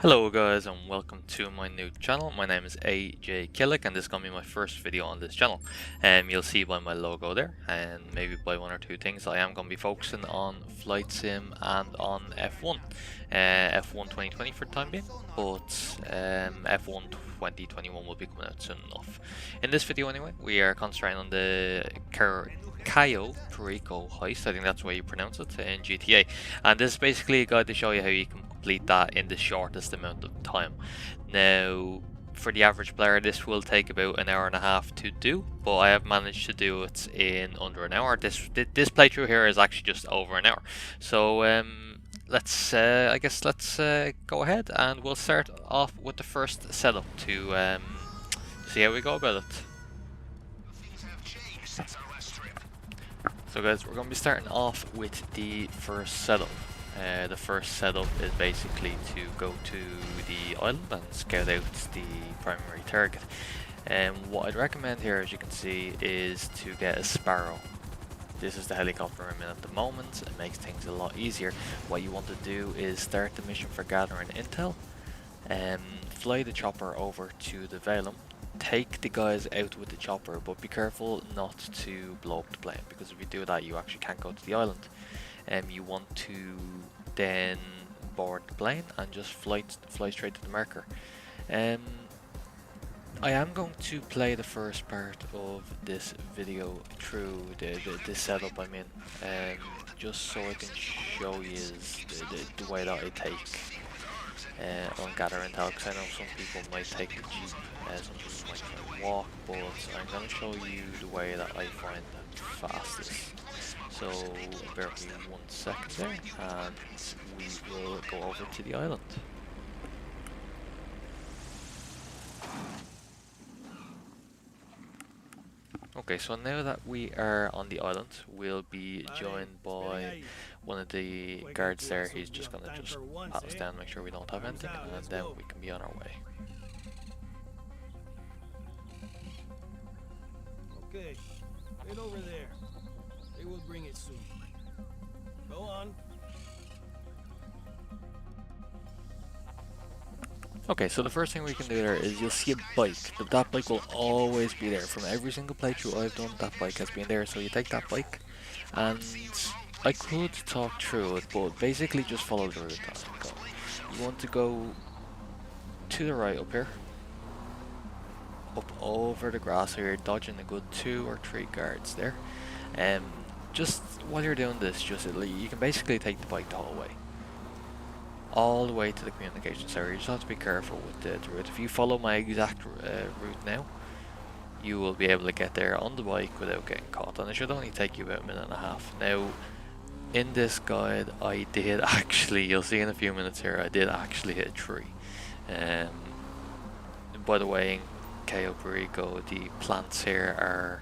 Hello guys and welcome to my new channel. My name is AJ Killick and this is going to be my first video on this channel. You'll see by my logo there and maybe by one or two things I am going to be focusing on Flight Sim and on F1. F1 2020 for the time being, but F1 2021 will be coming out soon enough. In this video anyway, we are concentrating on the Cayo Perico heist, I think that's the way you pronounce it, in GTA. And this is basically a guide to show you how you can complete that in the shortest amount of time. Now, for the average player, this will take about an hour and a half to do, but I have managed to do it in under an hour. This playthrough here is actually just over an hour. So let's go ahead and we'll start off with the first setup to see how we go about it. So guys, we're going to be starting off with the first setup. The first setup is basically to go to the island and scout out the primary target. And what I'd recommend here, as you can see, is to get a Sparrow. This is the helicopter I'm in at the moment. It makes things a lot easier. What you want to do is start the mission for gathering intel, and fly the chopper over to the Valum. Take the guys out with the chopper, but be careful not to blow up the plane, because if you do that you actually can't go to the island. You want to then board the plane and just fly straight to the marker. I am going to play the first part of this video through the setup I'm in, just so I can show you the way that I take on gather intel, because I know some people might take the jeep, some people might try to walk, but I'm going to show you the way that I find the fastest. So bear with me 1 second there and we will go over to the island. Okay, so now that we are on the island, we'll be joined by one of the guards there. He's just gonna pat us down, make sure we don't have anything, and then we can be on our way. Okay, wait over there. They will bring it soon. Go on. Okay, so the first thing we can do there is you'll see a bike. That bike will always be there. From every single playthrough I've done, that bike has been there. So you take that bike, and I could talk through it, but basically just follow the route that I go. You want to go to the right up here, up over the grass here, dodging a good 2 or 3 guards there. Just while you're doing this, you can basically take the bike the whole way. All the way to the communications area. You just have to be careful with the route. If you follow my exact route now, you will be able to get there on the bike without getting caught, and it should only take you about a minute and a half. Now, in this guide, I did actually, you'll see in a few minutes here, I did actually hit a tree. By the way, in Cayo Perico, the plants here are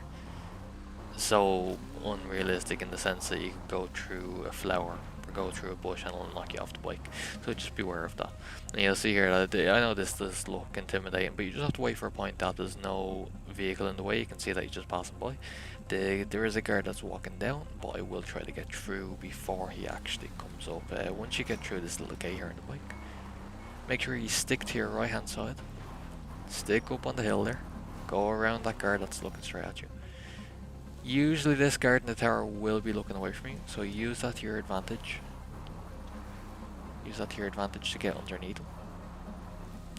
so unrealistic in the sense that you can go through a flower or go through a bush and it'll knock you off the bike, so just beware of that. And you'll see here that I know this does look intimidating, but you just have to wait for a point that there's no vehicle in the way. You can see that he's just passing by. There is a guard that's walking down, but I will try to get through before he actually comes up. Once you get through this little gate here on the bike, make sure you stick to your right hand side, stick up on the hill there, go around that guard that's looking straight at you. Usually this guard in the tower will be looking away from you, so use that to your advantage. Use that to your advantage to get underneath him.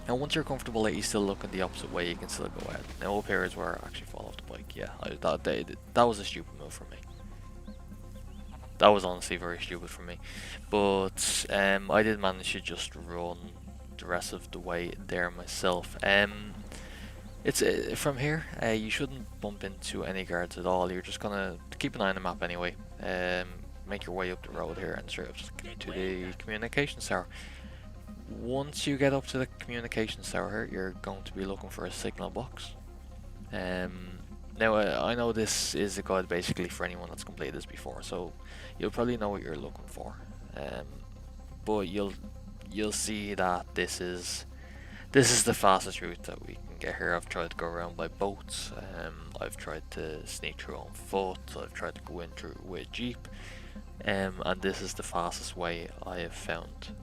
And once you're comfortable that he's still looking the opposite way, you can still go ahead. Now up here is where I actually fall off the bike. Yeah, that was a stupid move for me. That was honestly very stupid for me. But I did manage to just run the rest of the way there myself. It's from here, you shouldn't bump into any guards at all. You're just gonna keep an eye on the map anyway. Make your way up the road here and straight up to the communications tower. Once you get up to the communications tower here, you're going to be looking for a signal box. Now I know this is a guide basically for anyone that's completed this before, so you'll probably know what you're looking for. But you'll see that this is the fastest route that we can get here. I've tried to go around by boats, I've tried to sneak through on foot, I've tried to go in through with a jeep, and this is the fastest way I have found.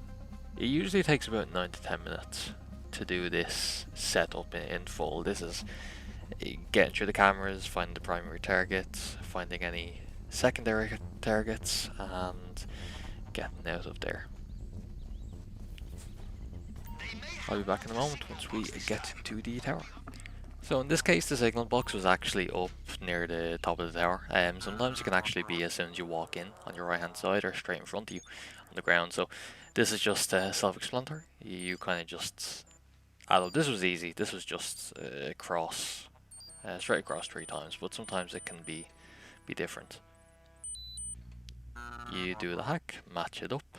It usually takes about 9 to 10 minutes to do this setup in full. This is getting through the cameras, finding the primary targets, finding any secondary targets, and getting out of there. I'll be back in a moment once we get to the tower. So in this case, the signal box was actually up near the top of the tower. Sometimes it can actually be as soon as you walk in on your right hand side or straight in front of you on the ground. So this is just self-explanatory. You kind of just, although this was easy, this was just straight across 3 times, but sometimes it can be different. You do the hack, match it up,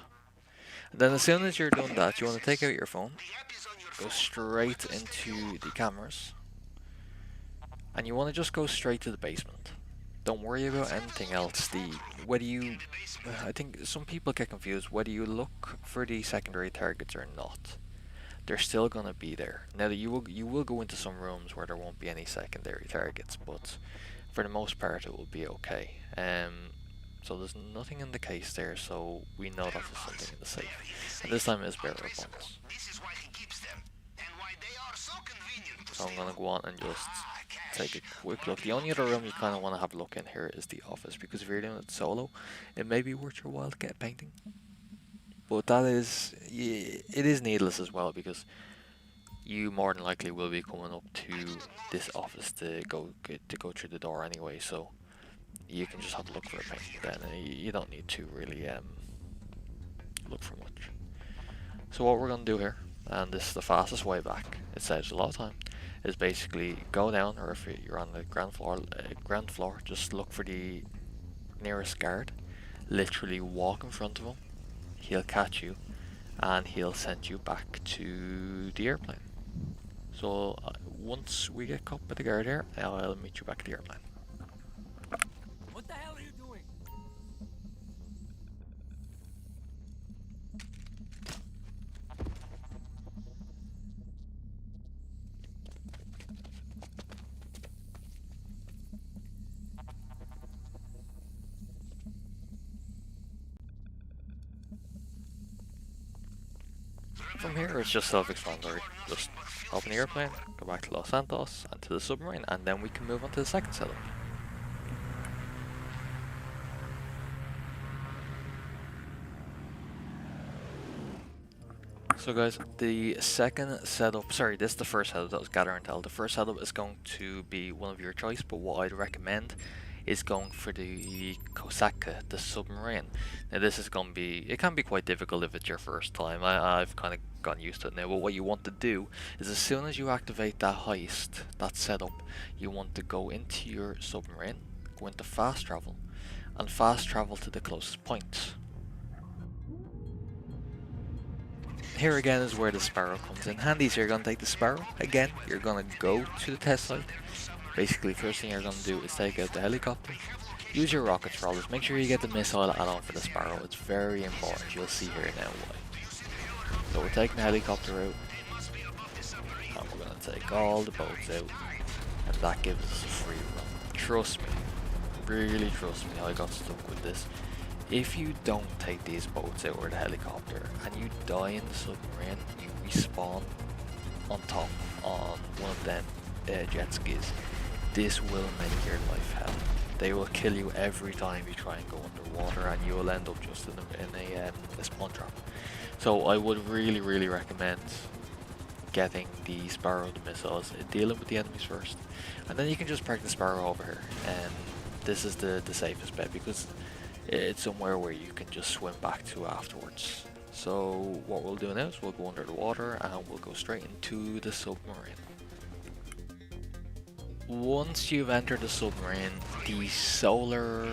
and then as soon as you're done that, you want to take out your phone, go straight into the cameras, and you want to just go straight to the basement. Don't worry about anything else. I think some people get confused whether you look for the secondary targets or not. They're still gonna be there. Now you will go into some rooms where there won't be any secondary targets, but for the most part it will be okay. So there's nothing in the case there, so we know that there's something in the safe. And this time it's bearer bonds. So I'm gonna go on and just take a quick look. The only other room you kind of want to have a look in here is the office, because if you're doing it solo, it may be worth your while to get painting. But that is, it is needless as well, because you more than likely will be coming up to this office to go through the door anyway. So you can just have a look for a painting then. You don't need to really look for much. So what we're gonna do here, and this is the fastest way back, it saves a lot of time, is basically go down, or if you're on the ground floor, just look for the nearest guard, literally walk in front of him, he'll catch you, and he'll send you back to the airplane. So once we get caught by the guard here, I'll meet you back at the airplane. What the hell are you doing? From here, it's just self-explanatory. Just hop in the airplane, go back to Los Santos and to the submarine, and then we can move on to the second setup. So guys, the second setup, sorry, this is the first setup, that was gather intel. The first setup is going to be one of your choice, but what I'd recommend is going for the Kosatka, the submarine. Now this is going to be, it can be quite difficult if it's your first time. I've kind of gotten used to it now, but what you want to do is as soon as you activate that heist, that setup, you want to go into your submarine, go into fast travel, and fast travel to the closest point. Here again is where the Sparrow comes in handy. So you're going to take the Sparrow, again, you're going to go to the test site. Basically, first thing you're going to do is take out the helicopter, use your rockets for all this, make sure you get the missile add-on for the Sparrow, it's very important, you'll see here now why. So we're taking the helicopter out, and we're going to take all the boats out, and that gives us a free run. Trust me, really trust me, I got stuck with this. If you don't take these boats out or the helicopter, and you die in the submarine, you respawn on top on one of them jet skis, this will make your life hell. They will kill you every time you try and go underwater, and you will end up just in a spawn trap. So I would really recommend getting the Sparrow, the missiles, dealing with the enemies first, and then you can just park the Sparrow over here. And this is the safest bet, because it's somewhere where you can just swim back to afterwards. So what we'll do now is we'll go under the water and we'll go straight into the submarine. Once you've entered the submarine, the solar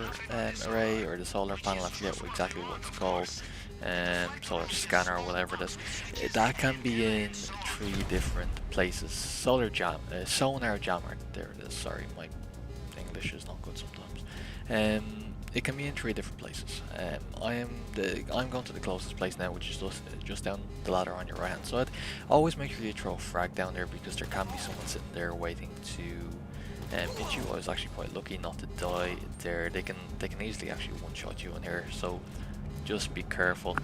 array, or the solar panel, I forget exactly what it's called, solar scanner or whatever it is, that can be in 3 different places. Sonar jammer, there it is, sorry, my English is not good sometimes. It can be in 3 different places. I'm going to the closest place now, which is just down the ladder on your right hand side. Always make sure you throw a frag down there, because there can be someone sitting there waiting to hit you. I was actually quite lucky not to die there. They can easily actually one-shot you in here, so just be careful.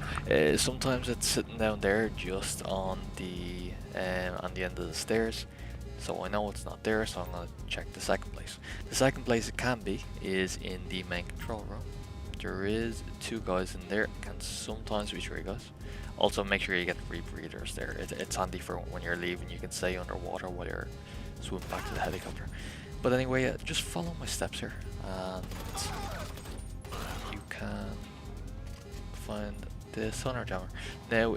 Sometimes it's sitting down there just on the end of the stairs. So I know it's not there, so I'm gonna check the second place. The second place it can be is in the main control room. There is 2 guys in there, can sometimes be 3 guys. Also make sure you get rebreathers there. It's handy for when you're leaving, you can stay underwater while you're swimming back to the helicopter. But anyway, just follow my steps here and you can find the sonar jammer. Now,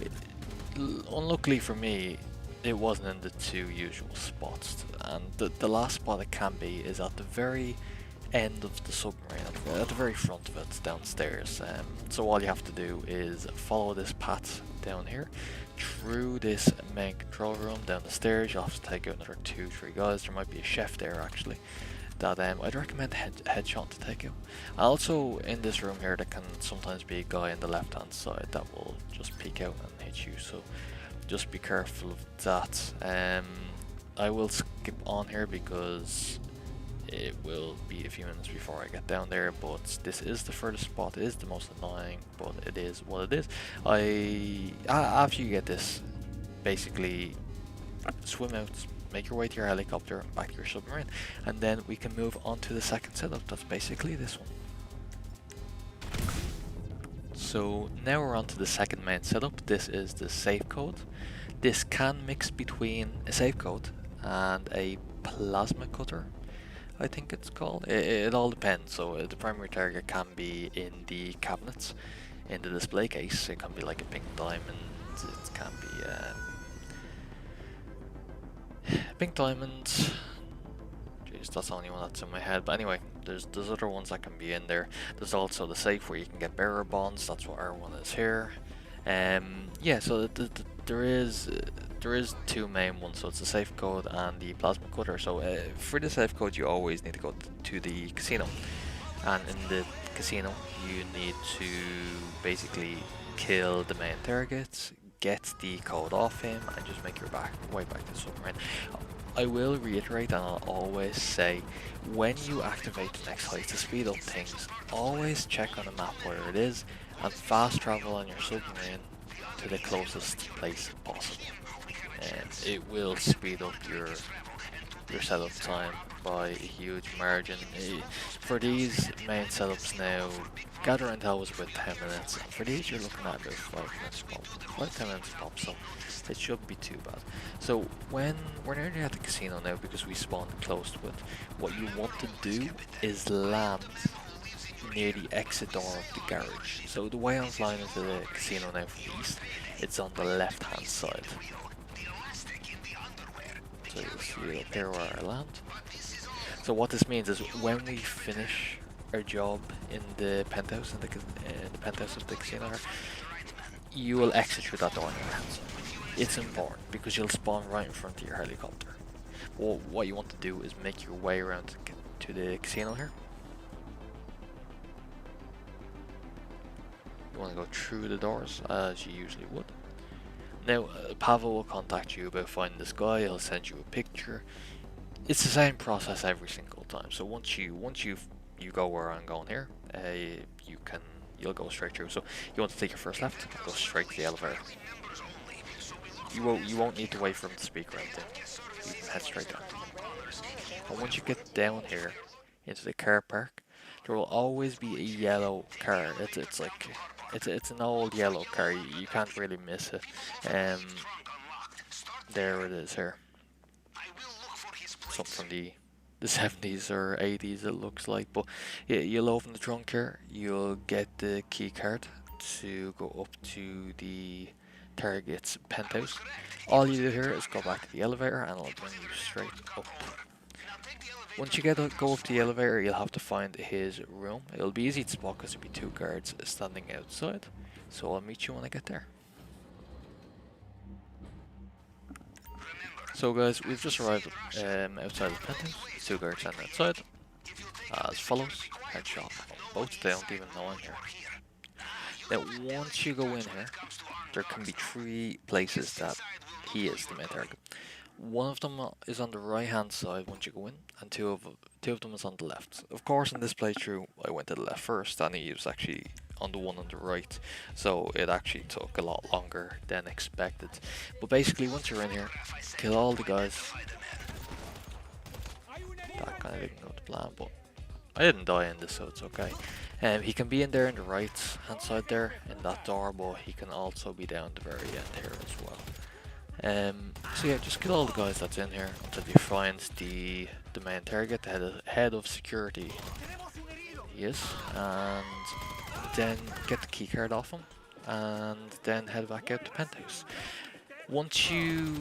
unluckily for me, it wasn't in the 2 usual spots, and the last spot it can be is at the very end of the submarine, at the very front of it, downstairs. So all you have to do is follow this path down here, through this main control room, down the stairs. You'll have to take out another 2-3 guys. There might be a chef there actually, that I'd recommend headshot to take out. Also in this room here, there can sometimes be a guy on the left hand side that will just peek out and hit you, so just be careful of that. I will skip on here because it will be a few minutes before I get down there, but this is the furthest spot. It is the most annoying, but it is what it is. After you get this, basically swim out, make your way to your helicopter and back to your submarine, and then we can move on to the second setup. That's basically this one. So now we're on to the second main setup. This is the safe code. This can mix between a safe code and a plasma cutter, I think it's called. It all depends. So the primary target can be in the cabinets, in the display case. It can be like a pink diamond. It can be pink diamond. Jeez, that's the only one that's in my head. But anyway, there's other ones that can be in there. There's also the safe where you can get bearer bonds. That's what R1 is here. Yeah, so there is 2 main ones, so it's the safe code and the plasma cutter. So for the safe code you always need to go to the casino, and in the casino you need to basically kill the main target, get the code off him, and just make your way back to the submarine. I will reiterate, and I'll always say, when you activate the next heist to speed up things, always check on the map where it is and fast travel on your submarine to the closest place possible. And it will speed up your setup time by a huge margin. For these main setups now, gather intel was about 10 minutes. For these you're looking at about 5 minutes pop. 5-10 minutes pop, so it shouldn't be too bad. So when we're nearly at the casino now, because we spawned close to it, what you want to do is land near the exit door of the garage. So the way I'm flying into the casino now from the east, it's on the left hand side. So you'll see it up here where I land. So what this means is when we finish our job in the penthouse, in the penthouse of the casino, you will exit through that door on your hand side. It's important because you'll spawn right in front of your helicopter. Well, what you want to do is make your way around to the casino here. You want to go through the doors as you usually would. Now, Pavel will contact you about finding this guy. He'll send you a picture. It's the same process every single time. So once you go where I'm going here, you'll go straight through. So you want to take your first left, go straight to the elevator. You won't need to wait for him to speak or anything. You can head straight down. And once you get down here into the car park, there will always be a yellow car. It's an old yellow car. You can't really miss it. There it is here. Something from the 70s or 80s it looks like. But yeah, you'll open the trunk here. You'll get the key card to go up to the target's penthouse. All you do here is go back to the elevator and it'll bring you straight up. Once you go up the elevator, you'll have to find his room. It'll be easy to spot because there'll be 2 guards standing outside. So I'll meet you when I get there. So guys, we've just arrived outside the penthouse. 2 guards standing outside. As follows. Headshot. Both they don't even know I'm here. Now once you go in here, there can be 3 places that he is the main target. One of them is on the right hand side once you go in, and two of them is on the left. Of course, in this playthrough, I went to the left first, and he was actually on the one on the right, so it actually took a lot longer than expected. But basically, once you're in here, kill all the guys. That kind of didn't go to plan, but I didn't die in this, so it's okay. He can be in there in the right hand side there, in that door, but he can also be down the very end here as well. So yeah, just kill all the guys that's in here until you find the main target, the head of security. He is, and then get the keycard off him, and then head back out to Penthouse. Once you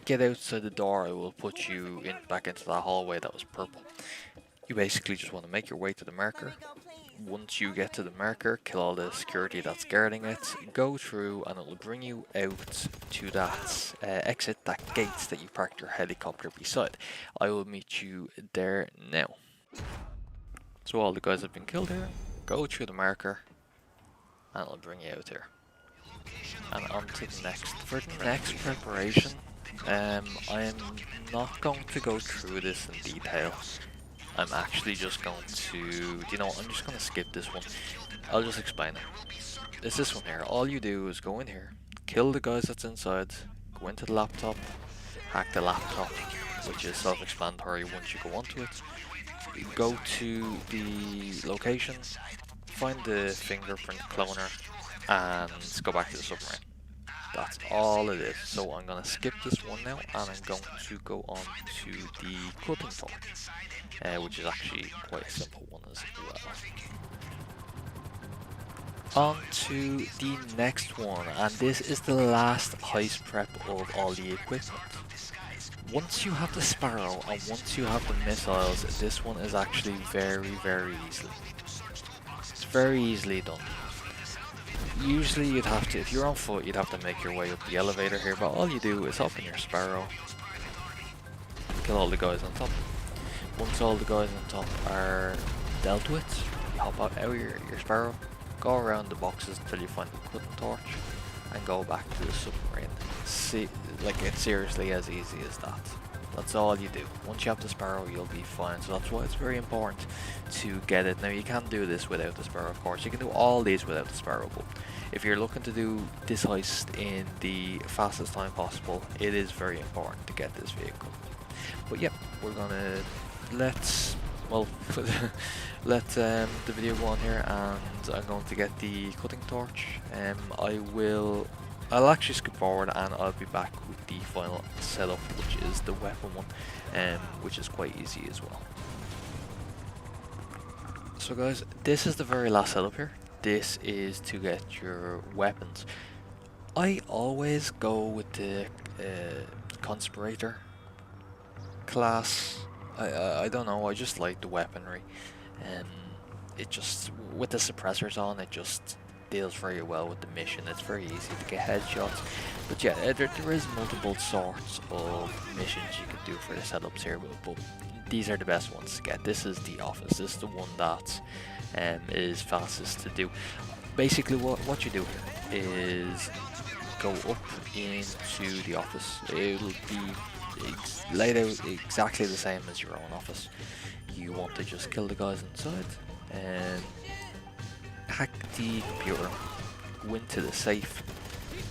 get outside the door, it will put you back into that hallway that was purple. You basically just want to make your way to the marker. Once you get to the marker, kill all the security that's guarding it, go through, and it will bring you out to that exit, that gate that you parked your helicopter beside. I will meet you there now. So all the guys have been killed here, go through the marker, and it'll bring you out here. And on to the next. For the next preparation, I am not going to go through this in detail. I'm actually just going to, you know, I'm just going to skip this one. I'll just explain it. It's this one here. All you do is go in here, kill the guys that's inside, go into the laptop, hack the laptop, which is self-explanatory once you go onto it. Go to the location, find the fingerprint cloner, and go back to the submarine. That's all it is. So I'm going to skip this one now, and I'm going to go on to the cutting torch, which is actually quite a simple one as well. On to the next one, and this is the last heist prep of all the equipment. Once you have the Sparrow and once you have the missiles, this one is actually very easy. It's very easily done. Usually you'd have to, if you're on foot, you'd have to make your way up the elevator here, but all you do is hop in your Sparrow, kill all the guys on top. Once all the guys on top are dealt with, you hop out of your Sparrow, go around the boxes until you find the cutting torch, and go back to the submarine. See, like, it's seriously as easy as that. That's all you do. Once you have the Sparrow, you'll be fine. So that's why it's very important to get it. Now, you can do this without the Sparrow, of course. You can do all these without the Sparrow, but if you're looking to do this heist in the fastest time possible, it is very important to get this vehicle. But yeah, we're gonna let the video go on here, and I'm going to get the cutting torch. I'll actually skip forward, and I'll be back with the final setup, which is the weapon one, which is quite easy as well. So guys, this is the very last setup here. This is to get your weapons. I always go with the conspirator class. I don't know, I just like the weaponry. It just, with the suppressors on, it just deals very well with the mission. It's very easy to get headshots. But yeah, there is multiple sorts of missions you can do for the setups here, but these are the best ones to get. This is the office. This is the one that is fastest to do. Basically, what you do here is go up into the office. It'll be laid out exactly the same as your own office. You want to just kill the guys inside and hack the computer, go into the safe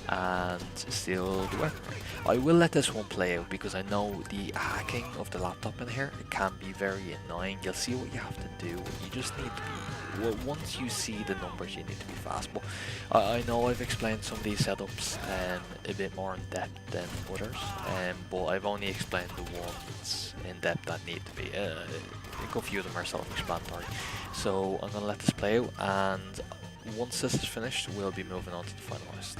and steal the weapon. I will let this one play out because I know the hacking of the laptop in here, it can be very annoying. You'll see what you have to do. You just need to be, well, once you see the numbers, you need to be fast. But I know I've explained some of these setups a bit more in depth than others, but I've only explained the ones in depth that need to be. A good few of them are self-explanatory. So I'm gonna let this play out, and once this is finished, we'll be moving on to the final heist.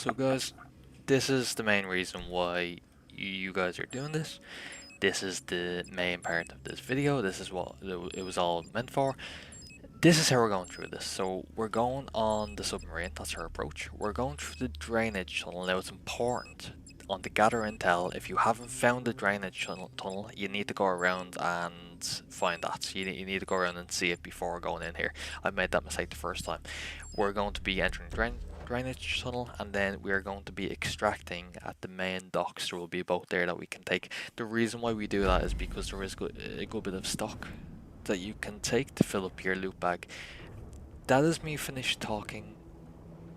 So guys, this is the main reason why you guys are doing this. This is the main part of this video. This is what it was all meant for. This is how we're going through this. So we're going on the submarine, that's our approach. We're going through the drainage tunnel. Now it's important on the gather intel, if you haven't found the drainage tunnel, you need to go around and find that. So you need to go around and see it before going in here. I made that mistake the first time. We're going to be entering drainage tunnel, and then we are going to be extracting at the main docks. There will be a boat there that we can take. The reason why we do that is because there is a good bit of stock that you can take to fill up your loot bag. That is me finished talking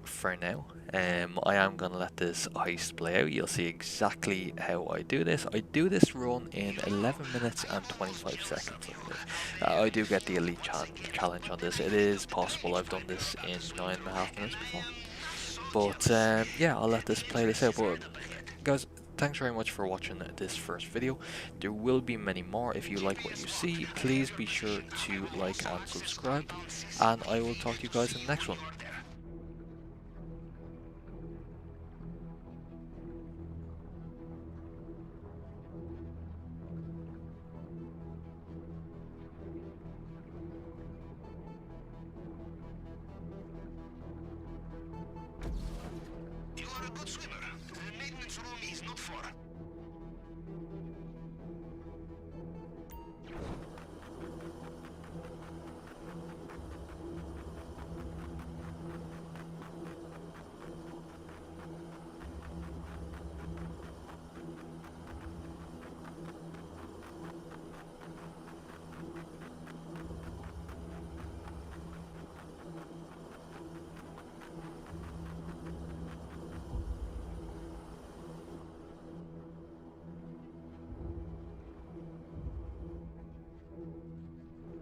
for now. I am gonna let this heist play out. You'll see exactly how I do this. I do this run in 11 minutes and 25 seconds, I believe. I do get the elite challenge on this. It is possible I've done this in 9.5 minutes before. But yeah, I'll let this play this out. But guys, thanks very much for watching this first video. There will be many more. If you like what you see, please be sure to like and subscribe. And I will talk to you guys in the next one. You are a good swimmer. The maintenance room is not far.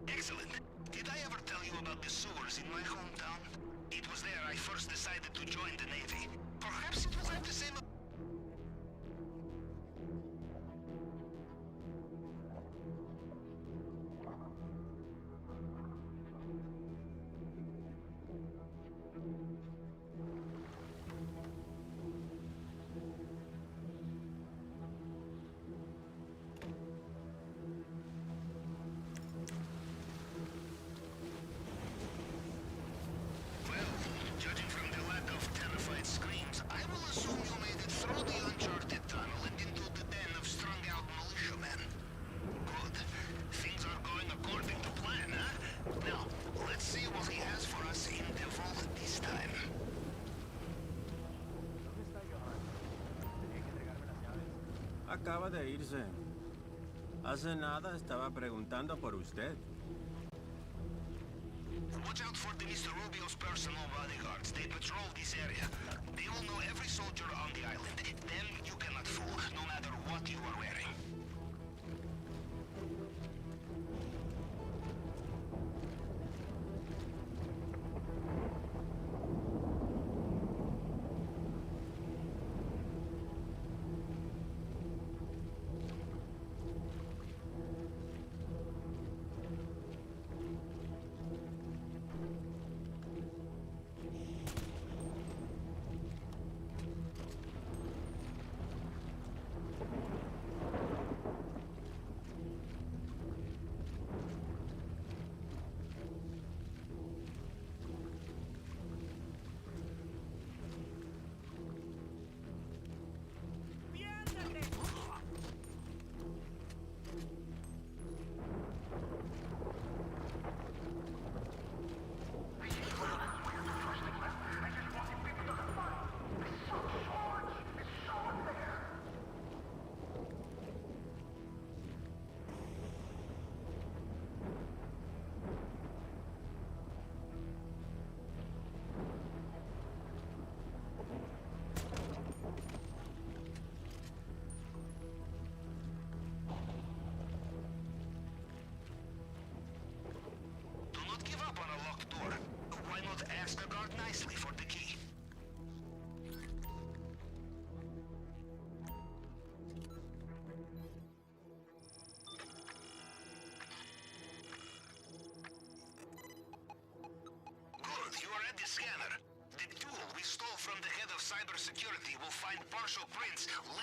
Excellent. Did I ever tell you about the sewers in my hometown? It was there I first decided to join the Navy. Perhaps it will have the same... Well, judging from the lack of terrified screams, I will assume you made it through the uncharted tunnel and into the den of strung-out militiamen. Good. Things are going according to plan, huh? Now, let's see what he has for us in the vault this time. Acaba de irse. Hace nada estaba preguntando por usted. Watch out for the Mr. Rubio's personal bodyguards. They patrol this area. They will know every soldier on the island. Them you cannot fool, no matter what you are wearing.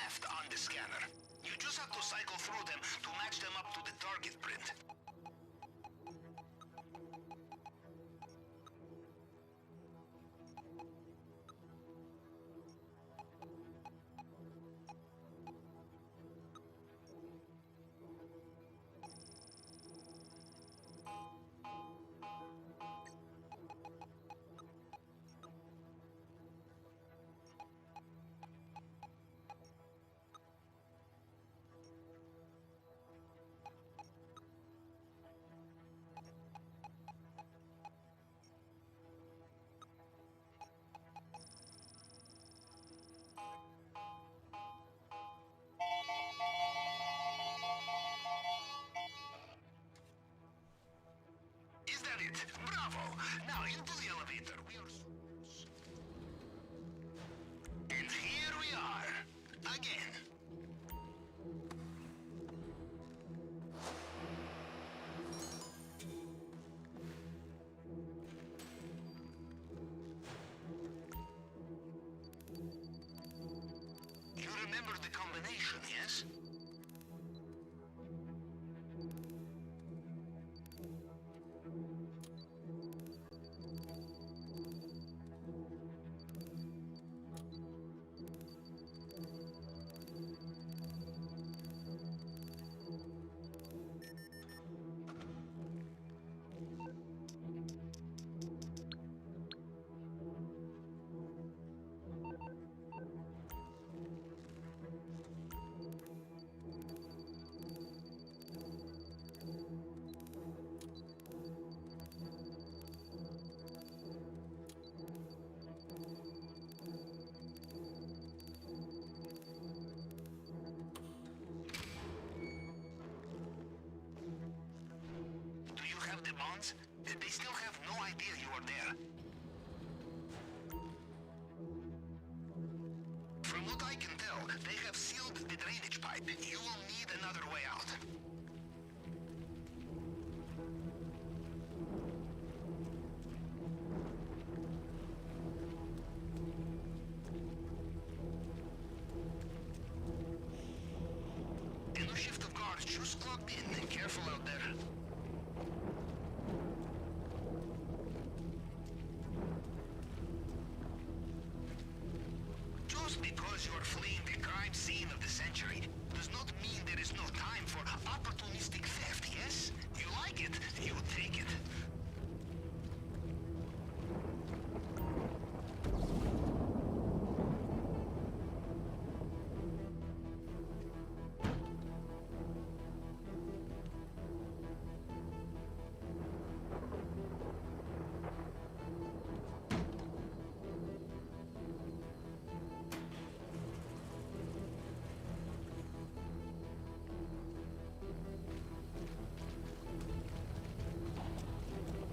left on the scanner. You just have to cycle through them to match them up to the target print. Is that it? Bravo! Now into the elevator. We are... And here we are. Again. You remember the combination, yes? Do you have the bonds? They still have no idea you are there. From what I can tell, they have sealed the drainage pipe. You will need another way out. And no shift of guards just clocked in. Careful out there. Just because you are fleeing the crime scene of the century does not mean there is no time for opportunistic theft, yes? You like it, you take it.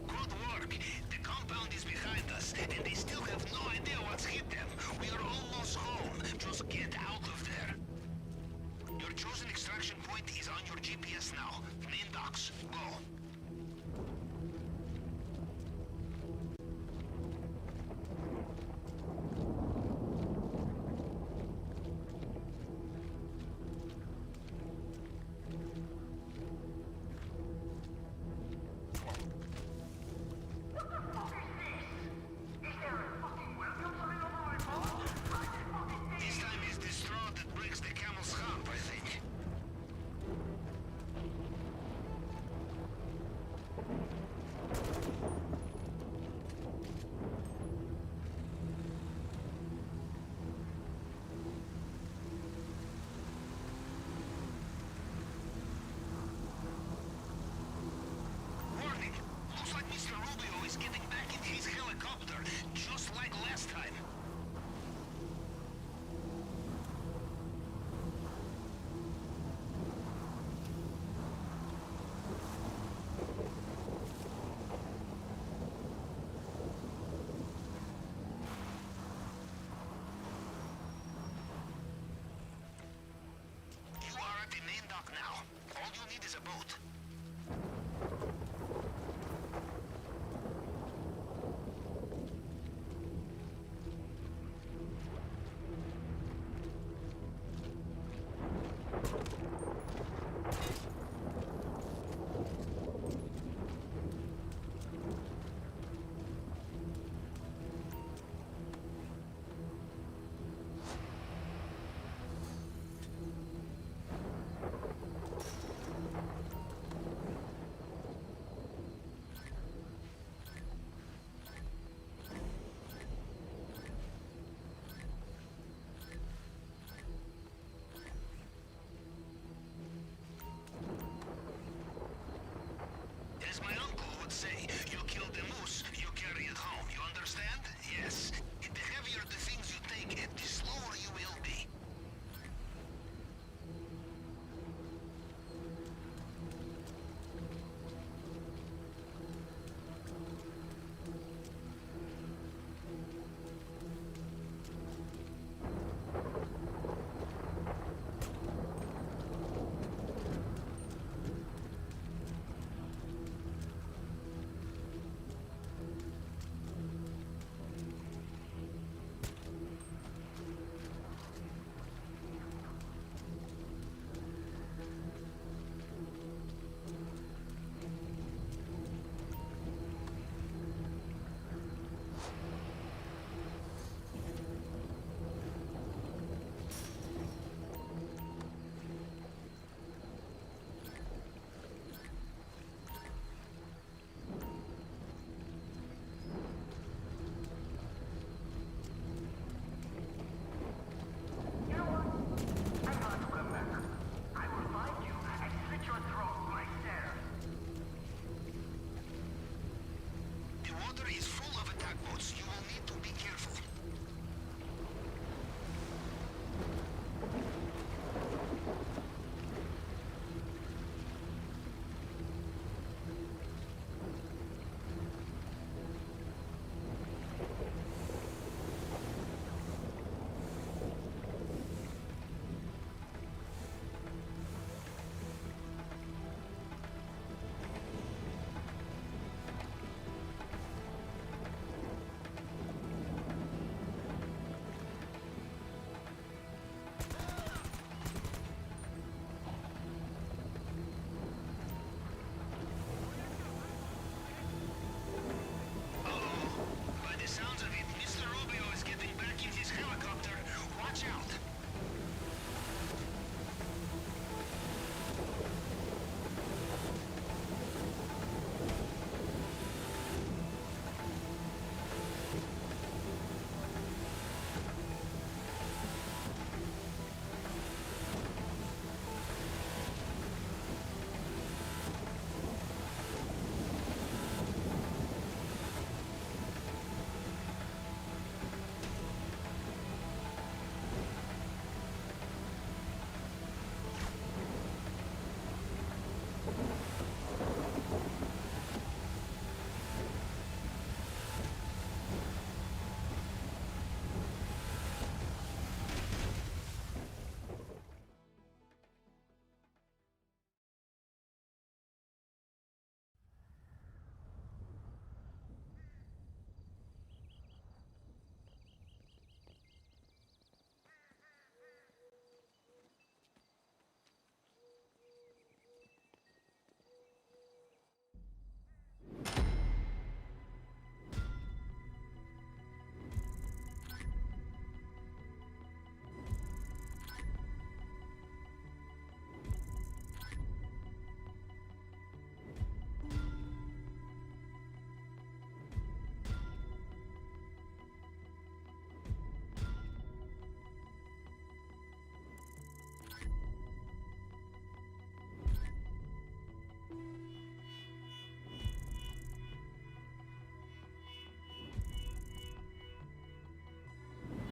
Good work. The compound is behind us, and they still have no idea what's hit them. We are almost home. Just get out of there. Your chosen extraction point is on your GPS now. Main docks. Go.